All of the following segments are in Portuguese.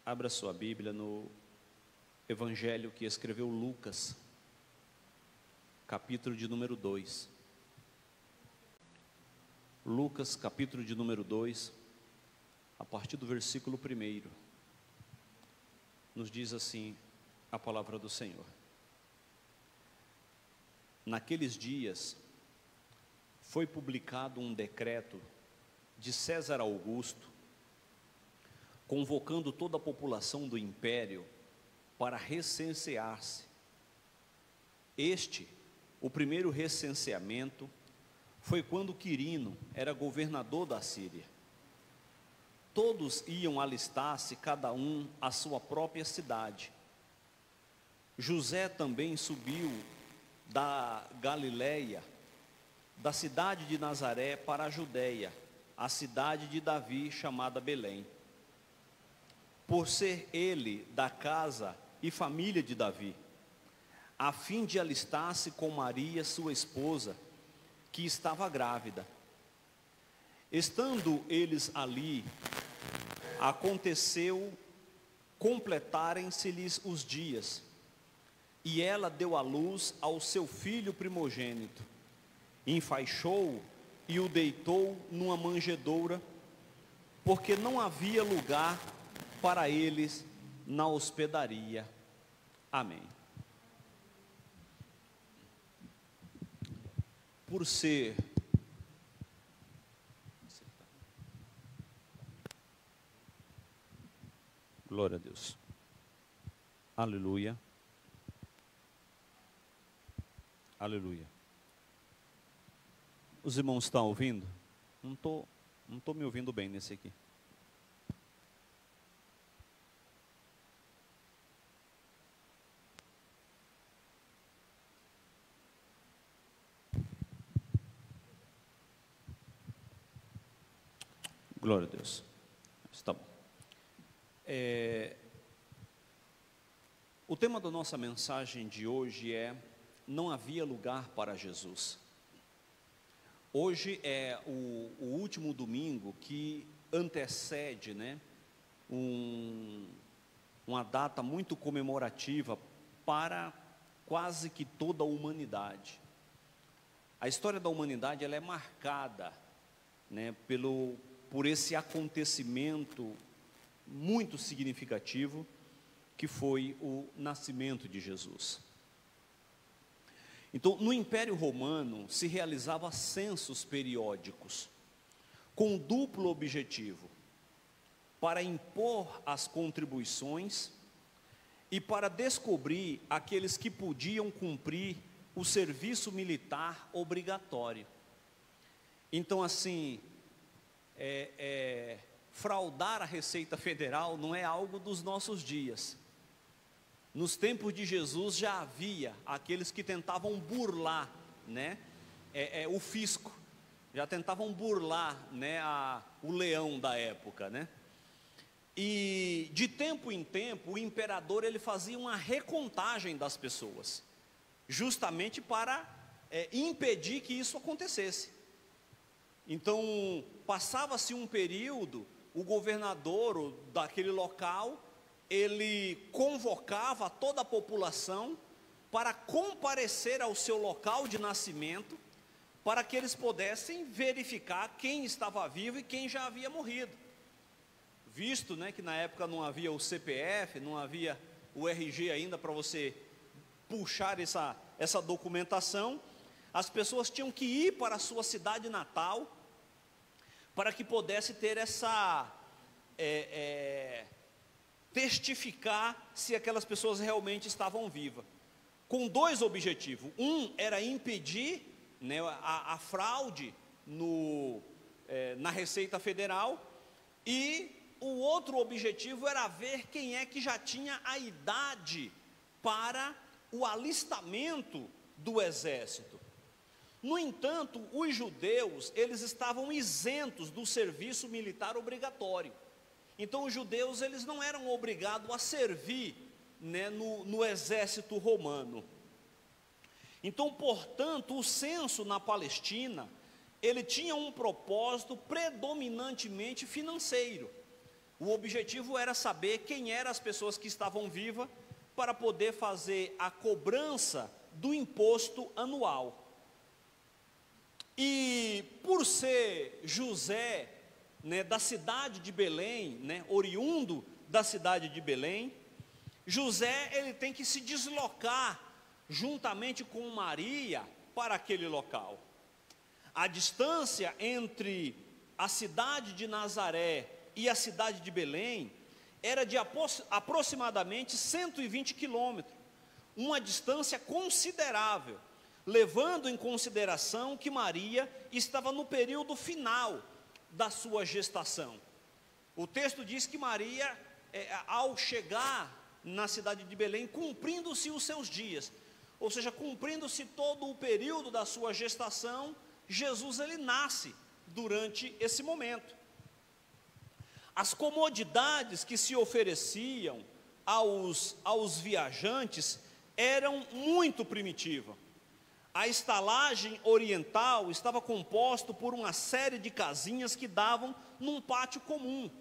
Abra sua Bíblia no Evangelho que escreveu Lucas, capítulo de número 2. Lucas, capítulo de número 2, a partir do versículo 1, nos diz assim a palavra do Senhor. Naqueles dias, foi publicado um decreto de César Augusto, convocando toda a população do império para recensear-se. O primeiro recenseamento, foi quando Quirino era governador da Síria. Todos iam alistar-se, cada um à sua própria cidade. José também subiu da Galileia, da cidade de Nazaré para a Judeia, a cidade de Davi, chamada Belém, por ser ele da casa e família de Davi, a fim de alistar-se com Maria, sua esposa, que estava grávida. Estando eles ali, aconteceu completarem-se-lhes os dias, e ela deu à luz ao seu filho primogênito, enfaixou-o e o deitou numa manjedoura, porque não havia lugar para eles na hospedaria. Amém. Por ser glória a Deus, aleluia, aleluia. Os irmãos estão ouvindo? Não tô me ouvindo bem nesse aqui. Glória a Deus. Está bom. O tema da nossa mensagem de hoje é: não havia lugar para Jesus. Hoje é o último domingo que antecede, uma data muito comemorativa para quase que toda a humanidade. A história da humanidade ela é marcada, por esse acontecimento muito significativo que foi o nascimento de Jesus. Então, no Império Romano se realizava censos periódicos com duplo objetivo: para impor as contribuições e para descobrir aqueles que podiam cumprir o serviço militar obrigatório. Então, assim, fraudar a Receita Federal não é algo dos nossos dias. Nos tempos de Jesus já havia aqueles que tentavam burlar, o fisco, já tentavam burlar, o leão da época, E de tempo em tempo o imperador ele fazia uma recontagem das pessoas, justamente para impedir que isso acontecesse. Então, passava-se um período, o governador daquele local, ele convocava toda a população para comparecer ao seu local de nascimento, para que eles pudessem verificar quem estava vivo e quem já havia morrido. Visto, que na época não havia o CPF, não havia o RG ainda para você puxar essa documentação, as pessoas tinham que ir para a sua cidade natal, para que pudesse ter testificar se aquelas pessoas realmente estavam vivas, com dois objetivos. Um era impedir a fraude na Receita Federal, e o outro objetivo era ver quem é que já tinha a idade para o alistamento do exército. No entanto, os judeus, eles estavam isentos do serviço militar obrigatório. Então os judeus, eles não eram obrigados a servir no exército romano. Então, portanto, o censo na Palestina, ele tinha um propósito predominantemente financeiro. O objetivo era saber quem eram as pessoas que estavam vivas para poder fazer a cobrança do imposto anual. E por ser José, né, da cidade de Belém, né, oriundo da cidade de Belém, José ele tem que se deslocar juntamente com Maria para aquele local. A distância entre a cidade de Nazaré e a cidade de Belém era de aproximadamente 120 quilômetros, uma distância considerável, levando em consideração que Maria estava no período final da sua gestação. O texto diz que Maria, ao chegar na cidade de Belém, cumprindo-se os seus dias, ou seja, cumprindo-se todo o período da sua gestação, Jesus ele nasce durante esse momento. As comodidades que se ofereciam aos viajantes eram muito primitivas. A estalagem oriental estava composta por uma série de casinhas que davam num pátio comum.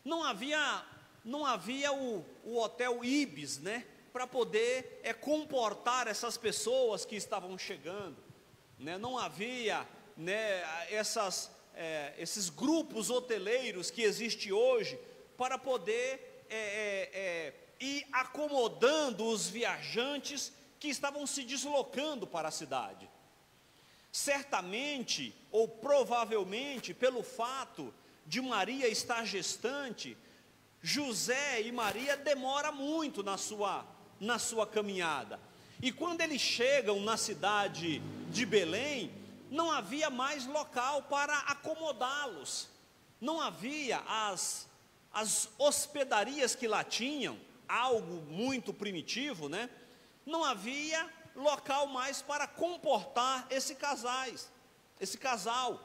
Não havia o hotel Ibis, né, para poder comportar essas pessoas que estavam chegando, né? Não havia, né, esses grupos hoteleiros que existem hoje para poder ir acomodando os viajantes que estavam se deslocando para a cidade. Certamente, ou provavelmente, pelo fato de Maria estar gestante, José e Maria demoram muito na sua caminhada. E quando eles chegam na cidade de Belém, não havia mais local para acomodá-los. Não havia as hospedarias que lá tinham, algo muito primitivo, né? Não havia local mais para comportar esse casal.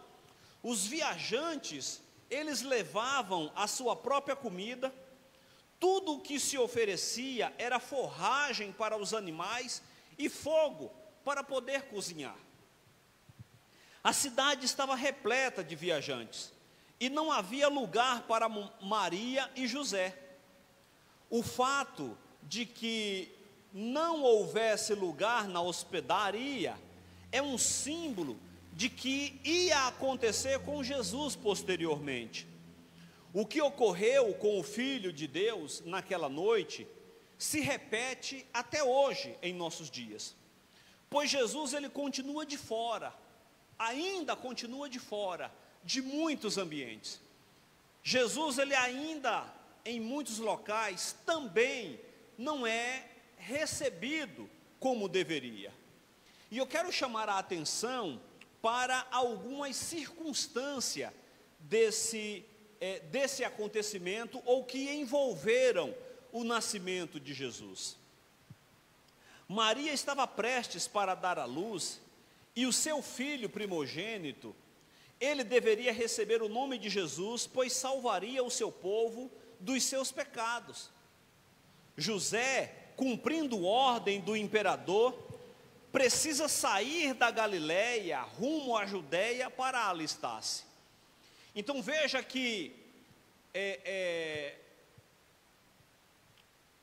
Os viajantes, eles levavam a sua própria comida, tudo o que se oferecia era forragem para os animais e fogo para poder cozinhar. A cidade estava repleta de viajantes e não havia lugar para Maria e José. O fato de que não houvesse lugar na hospedaria é um símbolo de que ia acontecer com Jesus posteriormente. O que ocorreu com o Filho de Deus naquela noite se repete até hoje em nossos dias, pois Jesus ele continua de fora, ainda continua de fora de muitos ambientes. Jesus ele ainda em muitos locais também não é recebido como deveria. E eu quero chamar a atenção para algumas circunstâncias desse acontecimento ou que envolveram o nascimento de Jesus. Maria estava prestes para dar à luz e o seu filho primogênito, ele deveria receber o nome de Jesus, pois salvaria o seu povo dos seus pecados. José, cumprindo ordem do imperador, precisa sair da Galileia rumo à Judeia para alistar-se. Então veja que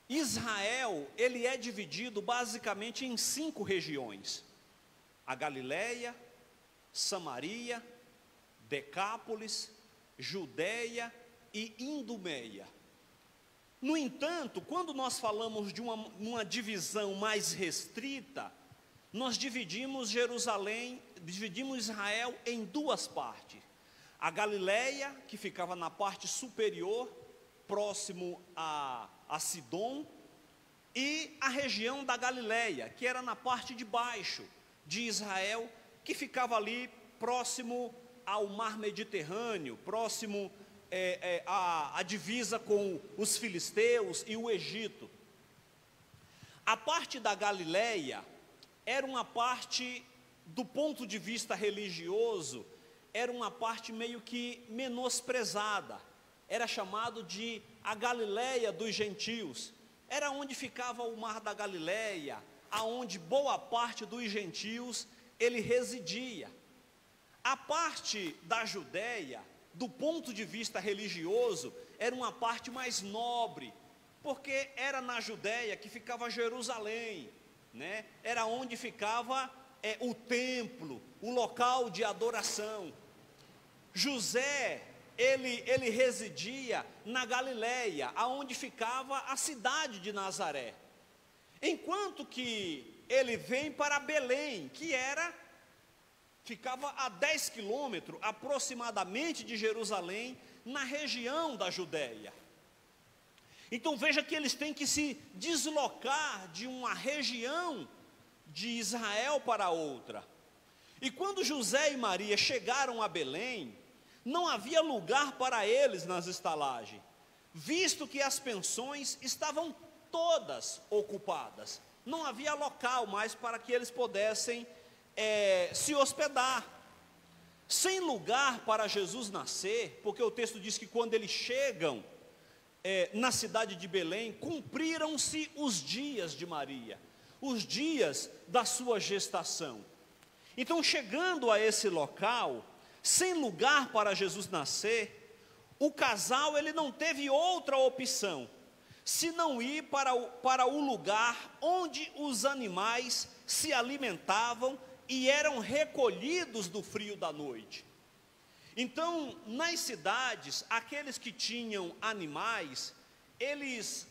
Israel ele é dividido basicamente em 5 regiões: a Galileia, Samaria, Decápolis, Judeia e Idumeia. No entanto, quando nós falamos de uma divisão mais restrita, nós dividimos Israel em 2 partes. A Galileia, que ficava na parte superior, próximo a Sidom, e a região da Galileia, que era na parte de baixo de Israel, que ficava ali próximo ao mar Mediterrâneo, próximo à divisa com os filisteus e o Egito. A parte da Galileia era uma parte, do ponto de vista religioso, era uma parte meio que menosprezada. Era chamado de a Galileia dos gentios. Era onde ficava o mar da Galileia, aonde boa parte dos gentios ele residia. A parte da Judeia do ponto de vista religioso, era uma parte mais nobre, porque era na Judéia que ficava Jerusalém, né? Era onde ficava o templo, o local de adoração. José, ele residia na Galileia, aonde ficava a cidade de Nazaré. Enquanto que ele vem para Belém, que ficava a 10 quilômetros aproximadamente de Jerusalém, na região da Judéia. Então veja que eles têm que se deslocar de uma região de Israel para outra. E quando José e Maria chegaram a Belém, não havia lugar para eles nas estalagens, visto que as pensões estavam todas ocupadas. Não havia local mais para que eles pudessem se hospedar. Sem lugar para Jesus nascer, porque o texto diz que quando eles chegam na cidade de Belém, cumpriram-se os dias de Maria, os dias da sua gestação. Então, chegando a esse local, sem lugar para Jesus nascer, o casal ele não teve outra opção, senão ir para o lugar onde os animais se alimentavam e eram recolhidos do frio da noite. Então, nas cidades, aqueles que tinham animais, eles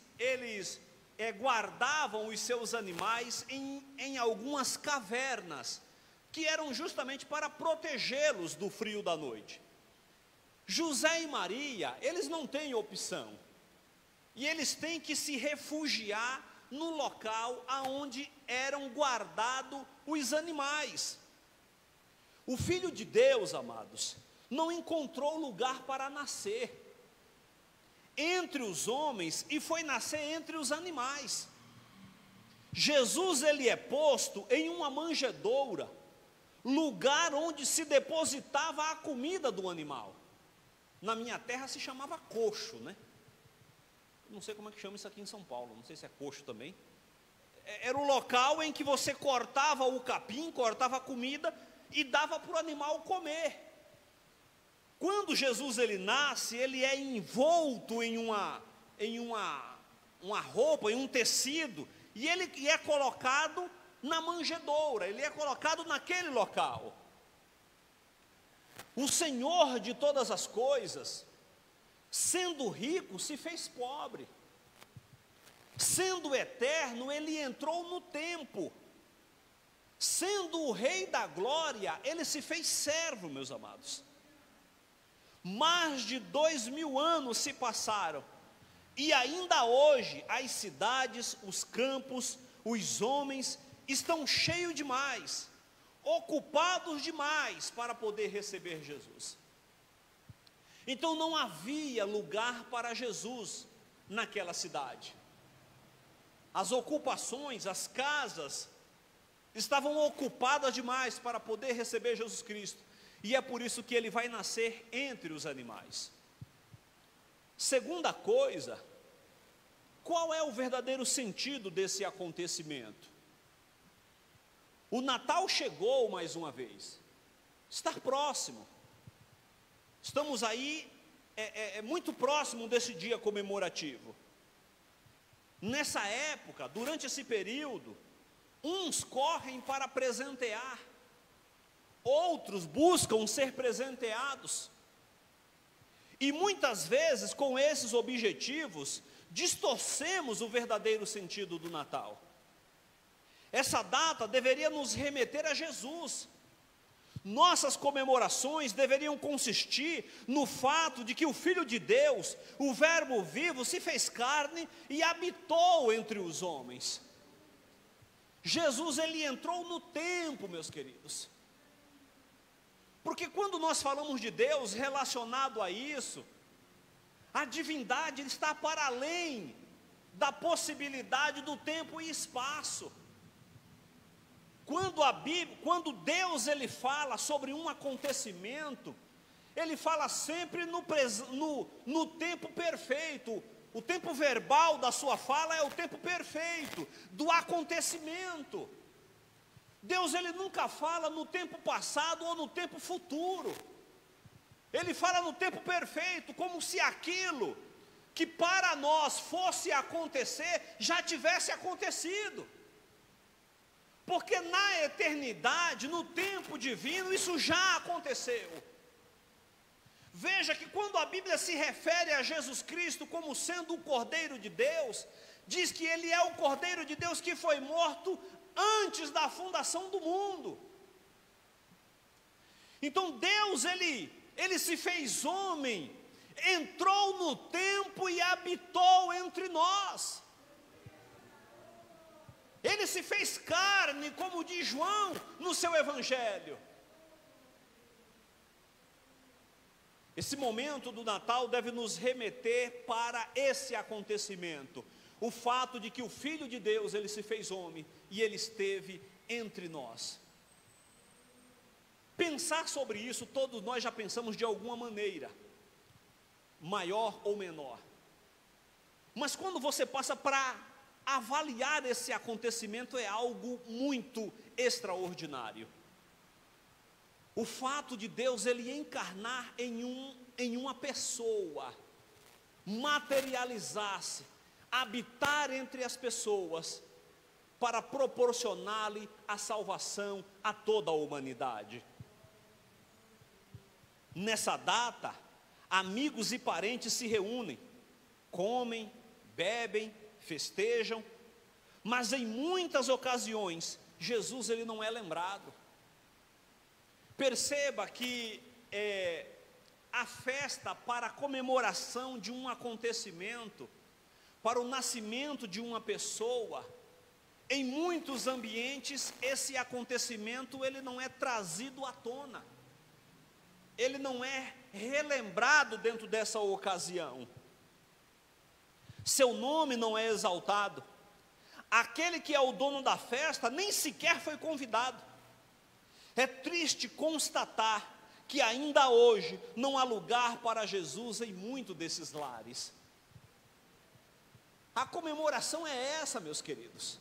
guardavam os seus animais em algumas cavernas, que eram justamente para protegê-los do frio da noite. José e Maria, eles não têm opção, e eles têm que se refugiar no local aonde eram guardados os animais. O Filho de Deus, amados, não encontrou lugar para nascer entre os homens e foi nascer entre os animais. Jesus, ele é posto em uma manjedoura, lugar onde se depositava a comida do animal. Na minha terra se chamava coxo, né? Não sei como é que chama isso aqui em São Paulo, não sei se é coxo também. Era o local em que você cortava o capim, cortava a comida e dava para o animal comer. Quando Jesus ele nasce, ele é envolto em uma roupa, em um tecido, e ele é colocado na manjedoura, ele é colocado naquele local. O Senhor de todas as coisas, sendo rico, se fez pobre. Sendo eterno, ele entrou no tempo. Sendo o Rei da glória, ele se fez servo, meus amados. Mais de 2000 anos se passaram, e ainda hoje as cidades, os campos, os homens estão cheios demais, ocupados demais para poder receber Jesus. Então não havia lugar para Jesus naquela cidade. As ocupações, as casas estavam ocupadas demais para poder receber Jesus Cristo. E é por isso que ele vai nascer entre os animais. Segunda coisa, qual é o verdadeiro sentido desse acontecimento? O Natal chegou mais uma vez, está próximo. Estamos aí muito próximo desse dia comemorativo. Nessa época, durante esse período, uns correm para presentear, outros buscam ser presenteados. E muitas vezes, com esses objetivos, distorcemos o verdadeiro sentido do Natal. Essa data deveria nos remeter a Jesus. Nossas comemorações deveriam consistir no fato de que o Filho de Deus, o Verbo vivo, se fez carne e habitou entre os homens. Jesus, ele entrou no tempo, meus queridos. Porque quando nós falamos de Deus relacionado a isso, a divindade está para além da possibilidade do tempo e espaço. Quando Deus ele fala sobre um acontecimento, ele fala sempre no tempo perfeito. O tempo verbal da sua fala é o tempo perfeito do acontecimento. Deus ele nunca fala no tempo passado ou no tempo futuro. Ele fala no tempo perfeito, como se aquilo que para nós fosse acontecer, já tivesse acontecido. Porque na eternidade, no tempo divino, isso já aconteceu. Veja que quando a Bíblia se refere a Jesus Cristo como sendo o Cordeiro de Deus, diz que Ele é o Cordeiro de Deus que foi morto antes da fundação do mundo. Então Deus, Ele se fez homem, entrou no tempo e habitou entre nós. Ele se fez carne, como diz João no seu Evangelho. Esse momento do Natal deve nos remeter para esse acontecimento. O fato de que o Filho de Deus, Ele se fez homem e Ele esteve entre nós. Pensar sobre isso, todos nós já pensamos de alguma maneira, maior ou menor. Mas quando você passa para avaliar esse acontecimento, é algo muito extraordinário. O fato de Deus, Ele encarnar em uma pessoa, materializar-se, habitar entre as pessoas, para proporcionar-lhe a salvação a toda a humanidade. Nessa data, amigos e parentes se reúnem, comem, bebem, festejam, mas em muitas ocasiões, Jesus ele não é lembrado. Perceba que a festa para a comemoração de um acontecimento, para o nascimento de uma pessoa, em muitos ambientes esse acontecimento ele não é trazido à tona, ele não é relembrado dentro dessa ocasião, seu nome não é exaltado, aquele que é o dono da festa nem sequer foi convidado. É triste constatar que ainda hoje não há lugar para Jesus em muitos desses lares. A comemoração é essa, meus queridos: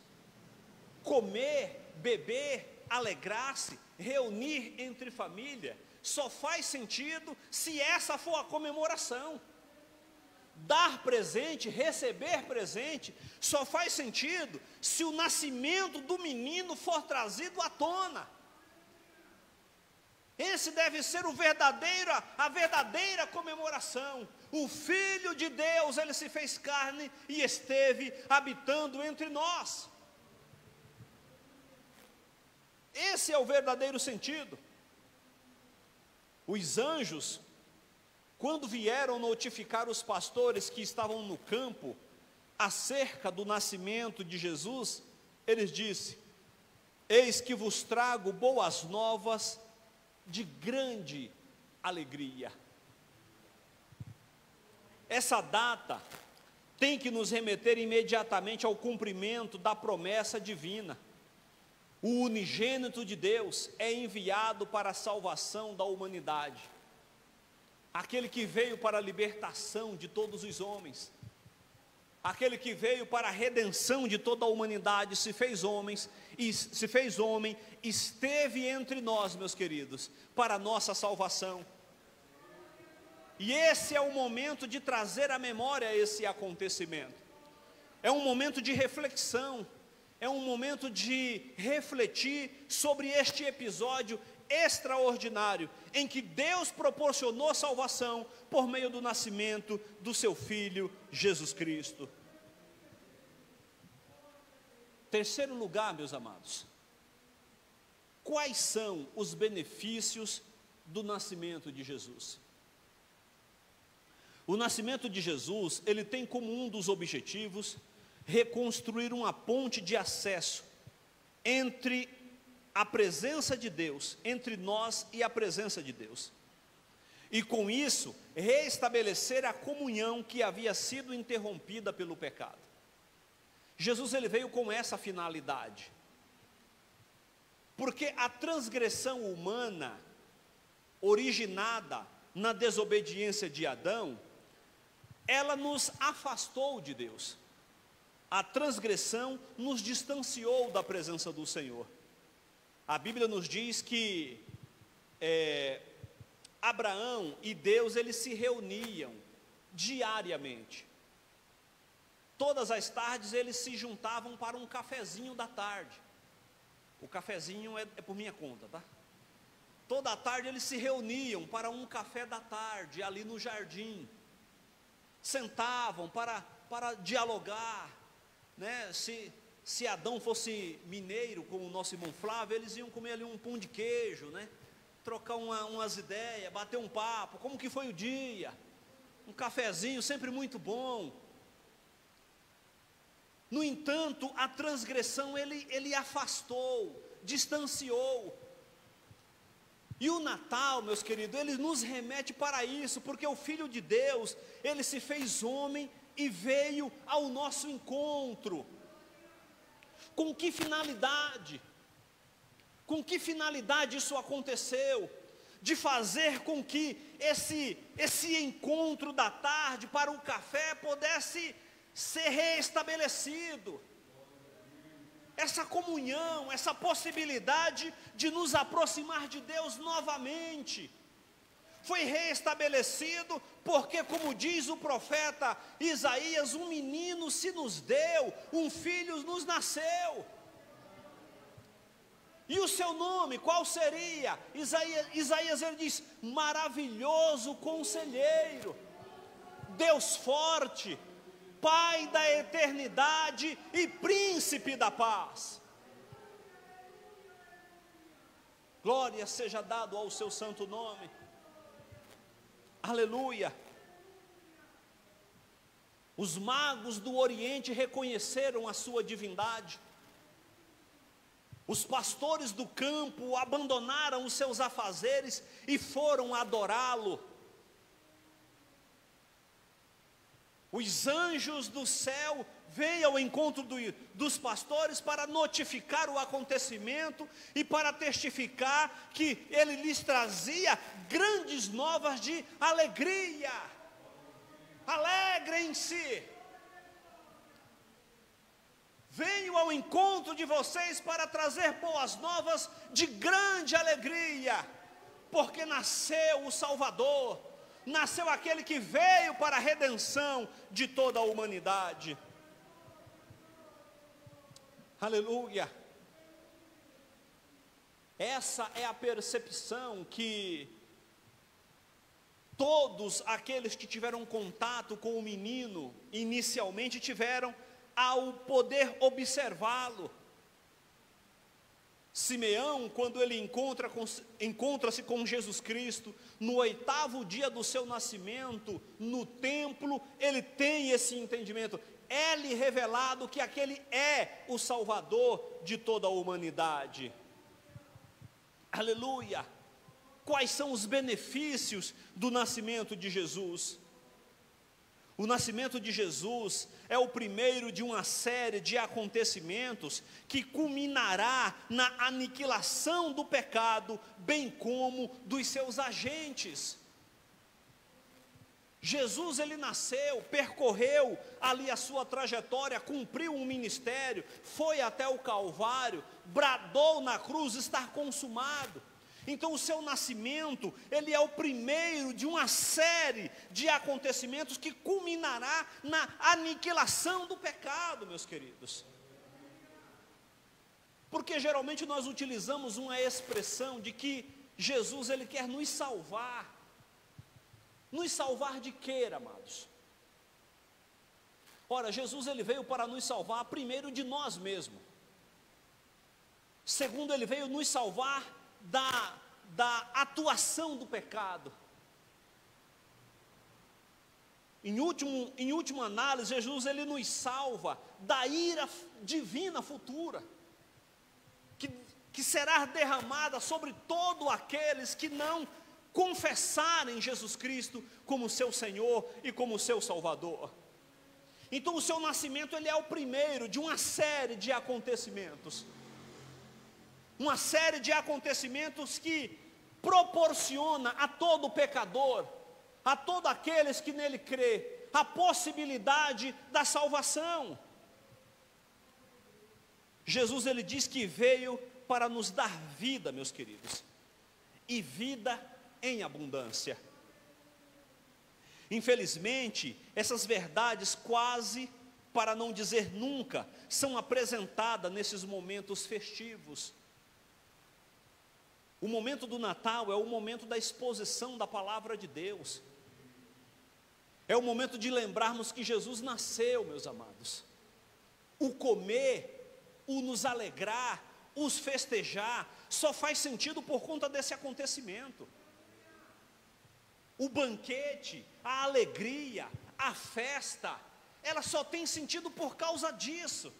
comer, beber, alegrar-se, reunir entre família, só faz sentido se essa for a comemoração. Dar presente, receber presente, só faz sentido se o nascimento do menino for trazido à tona. Esse deve ser a verdadeira comemoração. O Filho de Deus, Ele se fez carne e esteve habitando entre nós. Esse é o verdadeiro sentido. Os anjos, quando vieram notificar os pastores que estavam no campo, acerca do nascimento de Jesus, eles disseram: eis que vos trago boas novas de grande alegria. Essa data tem que nos remeter imediatamente ao cumprimento da promessa divina. O unigênito de Deus é enviado para a salvação da humanidade. Aquele que veio para a libertação de todos os homens, aquele que veio para a redenção de toda a humanidade, se fez homem, esteve entre nós, meus queridos, para a nossa salvação. E esse é o momento de trazer à memória esse acontecimento. É um momento de reflexão, é um momento de refletir sobre este episódio extraordinário, em que Deus proporcionou salvação por meio do nascimento do seu Filho Jesus Cristo. Terceiro lugar, meus amados, quais são os benefícios do nascimento de Jesus? O nascimento de Jesus, ele tem como um dos objetivos reconstruir uma ponte de acesso entre a presença de Deus, entre nós e a presença de Deus. E com isso, reestabelecer a comunhão que havia sido interrompida pelo pecado. Jesus ele veio com essa finalidade. Porque a transgressão humana, originada na desobediência de Adão, ela nos afastou de Deus. A transgressão nos distanciou da presença do Senhor. A Bíblia nos diz que Abraão e Deus, eles se reuniam diariamente. Todas as tardes eles se juntavam para um cafezinho da tarde. O cafezinho é por minha conta, tá? Toda tarde eles se reuniam para um café da tarde, ali no jardim. Sentavam para dialogar, né? Se Adão fosse mineiro, como o nosso irmão Flávio, eles iam comer ali um pão de queijo, né? Trocar umas ideias, bater um papo, como que foi o dia, um cafezinho sempre muito bom. No entanto, a transgressão ele afastou, distanciou. E o Natal, meus queridos, ele nos remete para isso, porque o Filho de Deus, ele se fez homem e veio ao nosso encontro. Com que finalidade? Com que finalidade isso aconteceu? De fazer com que esse encontro da tarde para o café pudesse ser reestabelecido. Essa comunhão, essa possibilidade de nos aproximar de Deus novamente, foi reestabelecido porque, como diz o profeta Isaías, um menino se nos deu, um filho nos nasceu. E o seu nome, qual seria? Isaías ele diz, maravilhoso conselheiro, Deus forte, Pai da eternidade e príncipe da paz. Glória seja dado ao seu santo nome. Aleluia. Os magos do Oriente reconheceram a sua divindade. Os pastores do campo abandonaram os seus afazeres e foram adorá-lo. Os anjos do céu veio ao encontro dos pastores para notificar o acontecimento e para testificar que ele lhes trazia grandes novas de alegria. Alegrem-se. Venho ao encontro de vocês para trazer boas novas de grande alegria, porque nasceu o Salvador, nasceu aquele que veio para a redenção de toda a humanidade. Aleluia. Essa é a percepção que todos aqueles que tiveram contato com o menino inicialmente tiveram ao poder observá-lo. Simeão, quando ele encontra-se com Jesus Cristo, no 8º dia do seu nascimento, no templo, ele tem esse entendimento. É-lhe revelado que aquele é o Salvador de toda a humanidade. Aleluia! Quais são os benefícios do nascimento de Jesus? O nascimento de Jesus é o primeiro de uma série de acontecimentos que culminará na aniquilação do pecado, bem como dos seus agentes. Jesus, ele nasceu, percorreu ali a sua trajetória, cumpriu um ministério, foi até o Calvário, bradou na cruz, está consumado. Então o seu nascimento, ele é o primeiro de uma série de acontecimentos que culminará na aniquilação do pecado, meus queridos. Porque geralmente nós utilizamos uma expressão de que Jesus, ele quer nos salvar. Nos salvar de quê, amados? Ora, Jesus, ele veio para nos salvar primeiro de nós mesmos. Segundo, ele veio nos salvar da atuação do pecado. Em última análise, Jesus, ele nos salva da ira divina futura, que será derramada sobre todos aqueles que não confessarem Jesus Cristo como seu Senhor e como seu Salvador. Então o seu nascimento, ele é o primeiro de uma série de acontecimentos. Uma série de acontecimentos que proporciona a todo pecador, a todos aqueles que nele crê, a possibilidade da salvação. Jesus, ele diz que veio para nos dar vida, meus queridos, e vida em abundância. Infelizmente, essas verdades quase, para não dizer nunca, são apresentadas nesses momentos festivos. O momento do Natal é o momento da exposição da palavra de Deus. É o momento de lembrarmos que Jesus nasceu, meus amados. O comer, o nos alegrar, os festejar, só faz sentido por conta desse acontecimento. O banquete, a alegria, a festa, ela só tem sentido por causa disso.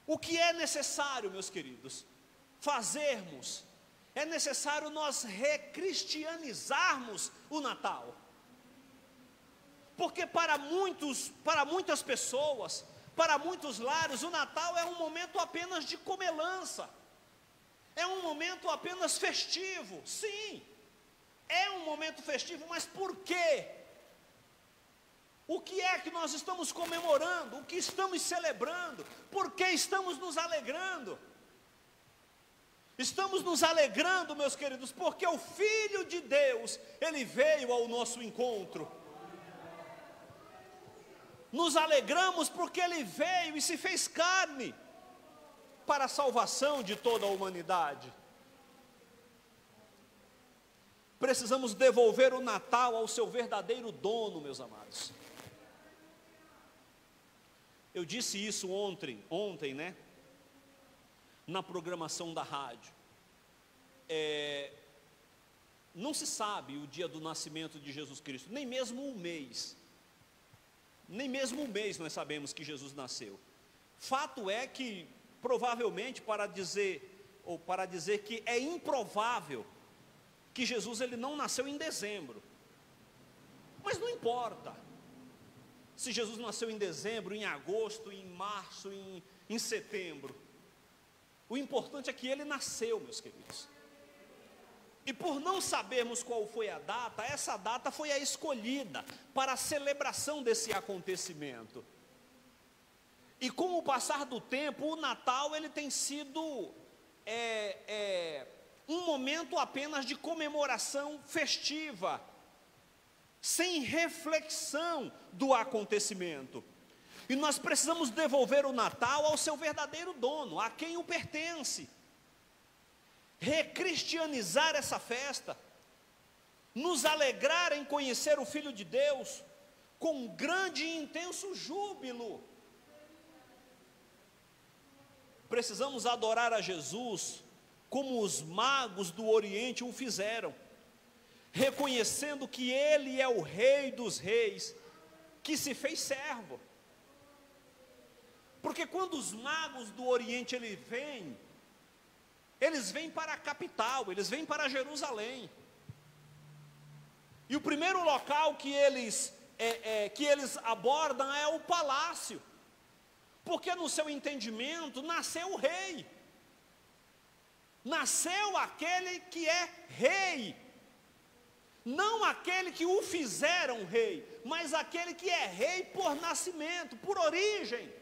O que é necessário, meus queridos, fazermos? É necessário nós recristianizarmos o Natal. Porque para muitas pessoas, para muitos lares, o Natal é um momento apenas de comelança. É um momento apenas festivo. Sim, é um momento festivo, mas por quê? O que é que nós estamos comemorando? O que estamos celebrando? Por que estamos nos alegrando? Estamos nos alegrando, meus queridos, porque o Filho de Deus, Ele veio ao nosso encontro. Nos alegramos porque Ele veio e se fez carne para a salvação de toda a humanidade. Precisamos devolver o Natal ao seu verdadeiro dono, meus amados. Eu disse isso ontem, né? Na programação da rádio. Não se sabe o dia do nascimento de Jesus Cristo, nem mesmo o mês. Nem mesmo um mês nós sabemos que Jesus nasceu. Fato é que, provavelmente, para dizer que é improvável que Jesus ele não nasceu em dezembro. Mas não importa se Jesus nasceu em dezembro, em agosto, em março, em setembro. O importante é que ele nasceu, meus queridos. E por não sabermos qual foi a data, essa data foi a escolhida para a celebração desse acontecimento. E com o passar do tempo, o Natal ele tem sido um momento apenas de comemoração festiva, sem reflexão do acontecimento. E nós precisamos devolver o Natal ao seu verdadeiro dono, a quem o pertence. Recristianizar essa festa, nos alegrar em conhecer o Filho de Deus, com grande e intenso júbilo. Precisamos adorar a Jesus, como os magos do Oriente o fizeram, reconhecendo que Ele é o Rei dos Reis, que se fez servo. Porque quando os magos do Oriente eles vêm para a capital, eles vêm para Jerusalém. E o primeiro local que eles abordam é o palácio, porque no seu entendimento nasceu o rei, nasceu aquele que é rei, não aquele que o fizeram rei, mas aquele que é rei por nascimento, por origem.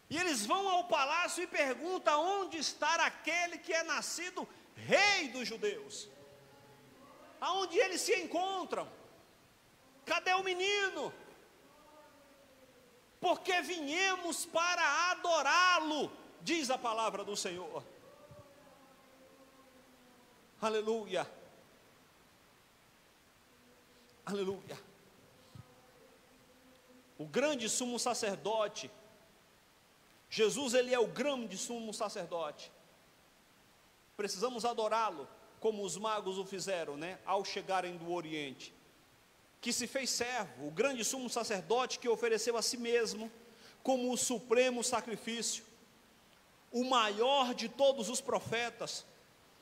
E eles vão ao palácio e perguntam onde está aquele que é nascido rei dos judeus. Aonde eles se encontram? Cadê o menino? Porque viemos para adorá-lo, diz a palavra do Senhor. Aleluia. Aleluia. O grande sumo sacerdote, Jesus, ele é o grande sumo sacerdote. Precisamos adorá-lo, como os magos o fizeram, né? Ao chegarem do Oriente. Que se fez servo, o grande sumo sacerdote que ofereceu a si mesmo como o supremo sacrifício, o maior de todos os profetas,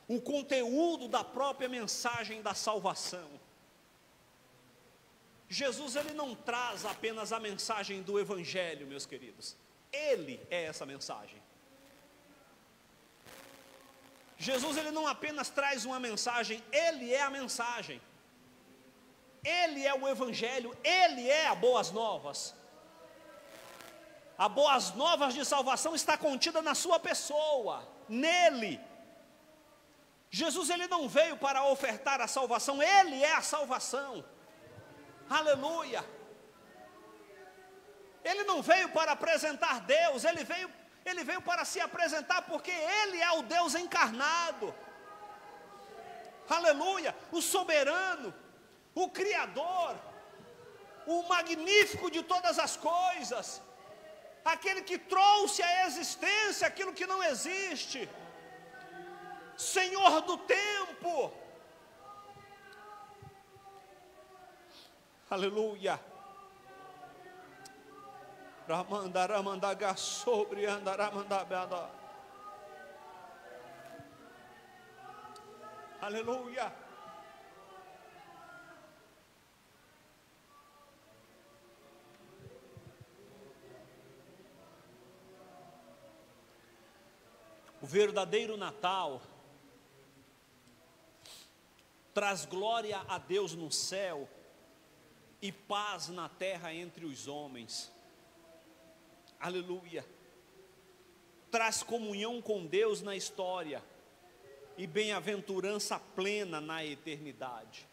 o conteúdo da própria mensagem da salvação. Jesus, ele não traz apenas a mensagem do Evangelho, meus queridos. Ele é essa mensagem. Jesus, ele não apenas traz uma mensagem, ele é a mensagem. Ele é o Evangelho, ele é a Boas Novas. A Boas Novas de salvação está contida na sua pessoa, nele. Jesus, ele não veio para ofertar a salvação, ele é a salvação. Aleluia. Ele não veio para apresentar Deus, ele veio para se apresentar, porque ele é o Deus encarnado. Aleluia. O soberano, o criador, o magnífico de todas as coisas, aquele que trouxe à existência aquilo que não existe, Senhor do tempo. Aleluia. Ramandaramandagá sobre andaramandabada. Aleluia. O verdadeiro Natal traz glória a Deus no céu e paz na terra entre os homens. Aleluia. Traz comunhão com Deus na história e bem-aventurança plena na eternidade.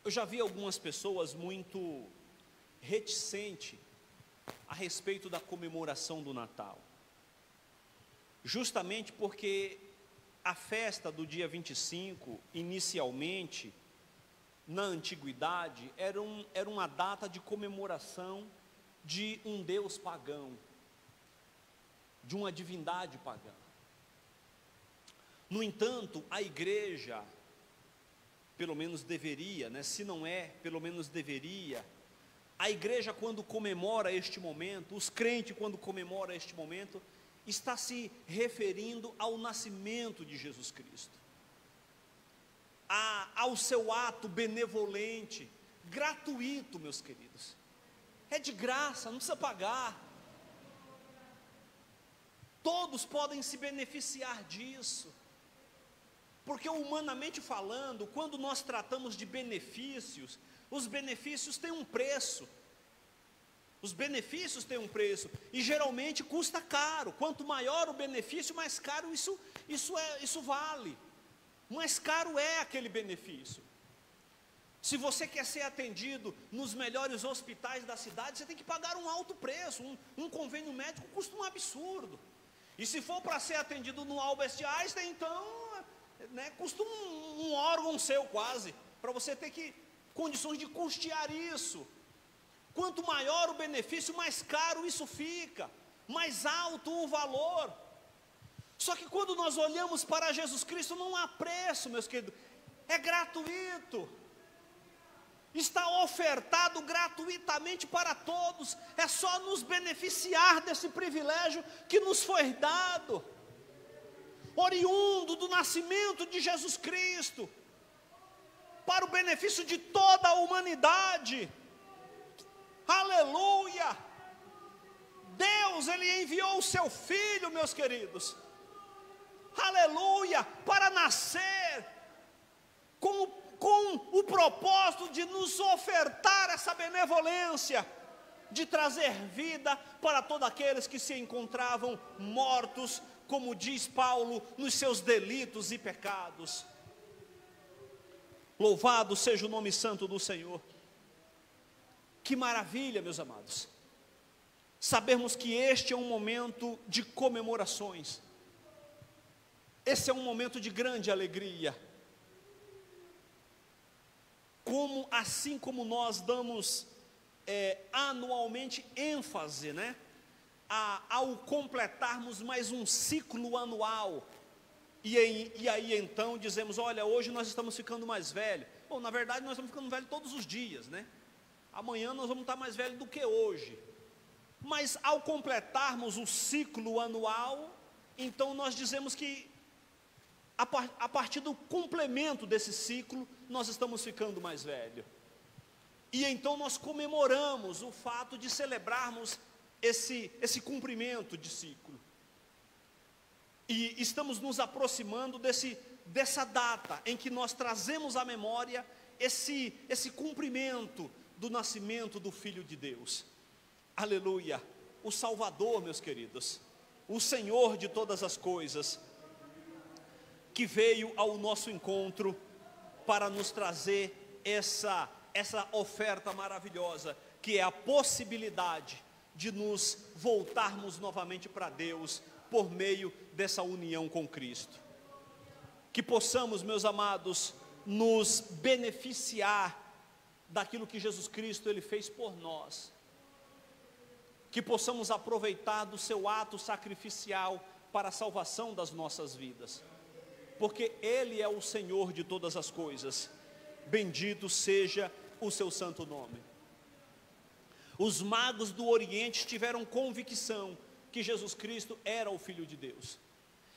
Eu já vi algumas pessoas muito reticentes a respeito da comemoração do Natal, justamente porque a festa do dia 25, inicialmente, na antiguidade, era uma data de comemoração de um deus pagão, de uma divindade pagã. No entanto, a igreja, pelo menos deveria, se não é, pelo menos deveria, a igreja, quando comemora este momento, os crentes, quando comemoram este momento, está se referindo ao nascimento de Jesus Cristo, ao seu ato benevolente, gratuito, meus queridos. É de graça, não precisa pagar. Todos podem se beneficiar disso, porque humanamente falando, quando nós tratamos de benefícios, os benefícios têm um preço. Os benefícios têm um preço e geralmente custa caro. Quanto maior o benefício, mais caro isso vale. Mais caro é aquele benefício. Se você quer ser atendido nos melhores hospitais da cidade, você tem que pagar um alto preço. Um convênio médico custa um absurdo. E se for para ser atendido no Albert Einstein, então, custa um órgão seu quase, para você ter condições de custear isso. Quanto maior o benefício, mais caro isso fica, mais alto o valor. Só que quando nós olhamos para Jesus Cristo, não há preço, meus queridos, é gratuito, está ofertado gratuitamente para todos, é só nos beneficiar desse privilégio que nos foi dado, oriundo do nascimento de Jesus Cristo, para o benefício de toda a humanidade. Aleluia! Deus, Ele enviou o seu Filho, meus queridos, aleluia, para nascer, com o propósito de nos ofertar essa benevolência, de trazer vida para todos aqueles que se encontravam mortos, como diz Paulo, nos seus delitos e pecados. Louvado seja o nome santo do Senhor. Que maravilha, meus amados, sabermos que este é um momento de comemorações, esse é um momento de grande alegria, assim como nós damos anualmente ênfase, ao completarmos mais um ciclo anual, e aí então dizemos, olha, hoje nós estamos ficando mais velhos. Bom, na verdade nós estamos ficando velhos todos os dias, Amanhã nós vamos estar mais velhos do que hoje. Mas ao completarmos o ciclo anual, então nós dizemos que a partir do complemento desse ciclo, nós estamos ficando mais velhos. E então nós comemoramos o fato de celebrarmos esse cumprimento de ciclo. E estamos nos aproximando dessa data em que nós trazemos à memória esse cumprimento do nascimento do Filho de Deus. Aleluia. O Salvador, meus queridos, o Senhor de todas as coisas, que veio ao nosso encontro para nos trazer essa oferta maravilhosa, que é a possibilidade de nos voltarmos novamente para Deus por meio dessa união com Cristo. Que possamos, meus amados, nos beneficiar daquilo que Jesus Cristo Ele fez por nós. Que possamos aproveitar do seu ato sacrificial para a salvação das nossas vidas. Porque Ele é o Senhor de todas as coisas. Bendito seja o seu santo nome. Os magos do Oriente tiveram convicção que Jesus Cristo era o Filho de Deus.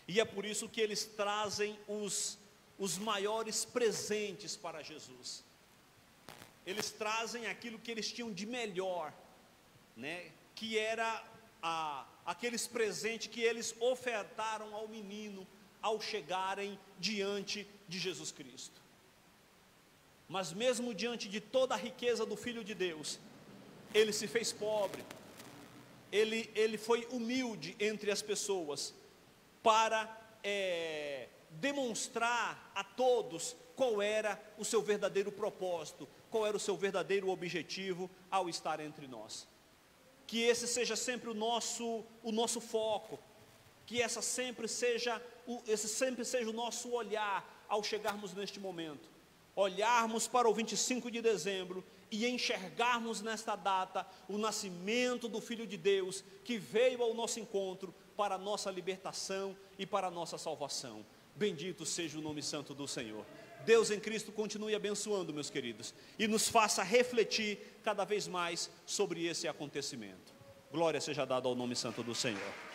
E é por isso que eles trazem os maiores presentes para Jesus. Eles trazem aquilo que eles tinham de melhor, né? Que era aqueles presentes que eles ofertaram ao menino ao chegarem diante de Jesus Cristo. Mas mesmo diante de toda a riqueza do Filho de Deus, Ele se fez pobre, ele foi humilde entre as pessoas, para demonstrar a todos qual era o seu verdadeiro propósito, qual era o seu verdadeiro objetivo ao estar entre nós. Que esse seja sempre o nosso foco, que esse sempre seja o nosso olhar ao chegarmos neste momento. Olharmos para o 25 de dezembro e enxergarmos nesta data o nascimento do Filho de Deus, que veio ao nosso encontro para a nossa libertação e para a nossa salvação. Bendito seja o nome santo do Senhor. Deus em Cristo continue abençoando, meus queridos, e nos faça refletir cada vez mais sobre esse acontecimento. Glória seja dada ao nome santo do Senhor.